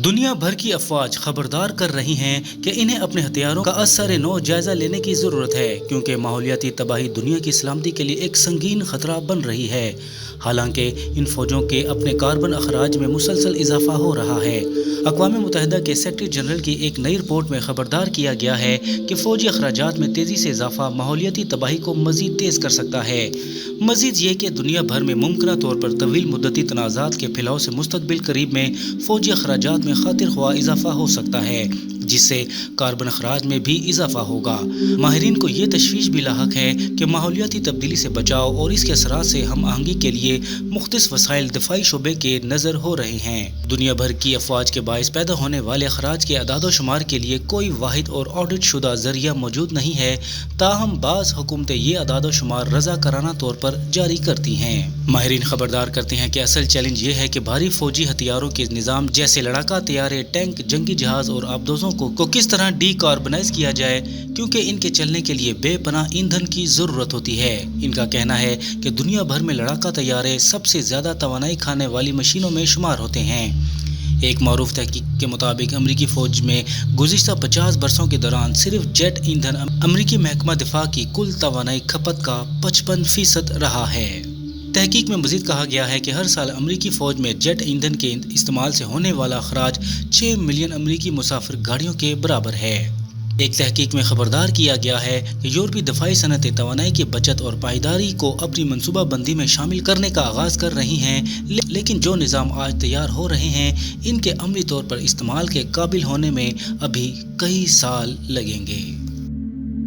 دنیا بھر کی افواج خبردار کر رہی ہیں کہ انہیں اپنے ہتھیاروں کا اثر نو جائزہ لینے کی ضرورت ہے، کیونکہ ماحولیاتی تباہی دنیا کی سلامتی کے لیے ایک سنگین خطرہ بن رہی ہے۔ حالانکہ ان فوجوں کے اپنے کاربن اخراج میں مسلسل اضافہ ہو رہا ہے۔ اقوام متحدہ کے سیکریٹری جنرل کی ایک نئی رپورٹ میں خبردار کیا گیا ہے کہ فوجی اخراجات میں تیزی سے اضافہ ماحولیاتی تباہی کو مزید تیز کر سکتا ہے۔ مزید یہ کہ دنیا بھر میں ممکنہ طور پر طویل مدتی تنازعات کے پھیلاؤ سے مستقبل قریب میں فوجی اخراجات میں خاطر خواہ اضافہ ہو سکتا ہے، جس سے کاربن اخراج میں بھی اضافہ ہوگا۔ ماہرین کو یہ تشویش بھی لاحق ہے کہ ماحولیاتی تبدیلی سے بچاؤ اور اس کے اثرات سے ہم آہنگی کے لیے مختص وسائل دفاعی شعبے کے نظر ہو رہے ہیں۔ دنیا بھر کی افواج کے باعث پیدا ہونے والے اخراج کے اعداد و شمار کے لیے کوئی واحد اور آڈٹ شدہ ذریعہ موجود نہیں ہے، تاہم بعض حکومتیں یہ اعداد و شمار رضاکارانہ طور پر جاری کرتی ہیں۔ ماہرین خبردار کرتے ہیں کہ اصل چیلنج یہ ہے کہ بھاری فوجی ہتھیاروں کے نظام جیسے لڑاکا طیارے، ٹینک، جنگی جہاز اور آبدوزوں کو کس طرح ڈی کاربنائز کیا جائے، کیونکہ ان کے چلنے کے لیے بے پناہ ایندھن کی ضرورت ہوتی ہے۔ ان کا کہنا ہے کہ دنیا بھر میں لڑاکا طیارے سب سے زیادہ توانائی کھانے والی مشینوں میں شمار ہوتے ہیں۔ ایک معروف تحقیق کے مطابق امریکی فوج میں گزشتہ 50 برسوں کے دوران صرف جیٹ ایندھن امریکی محکمہ دفاع کی کل توانائی کھپت کا 55% رہا ہے۔ تحقیق میں مزید کہا گیا ہے کہ ہر سال امریکی فوج میں جیٹ ایندھن کے استعمال سے ہونے والا اخراج 6 ملین امریکی مسافر گاڑیوں کے برابر ہے۔ ایک تحقیق میں خبردار کیا گیا ہے کہ یورپی دفاعی صنعتیں توانائی کی بچت اور پائیداری کو اپنی منصوبہ بندی میں شامل کرنے کا آغاز کر رہی ہیں، لیکن جو نظام آج تیار ہو رہے ہیں ان کے عملی طور پر استعمال کے قابل ہونے میں ابھی کئی سال لگیں گے۔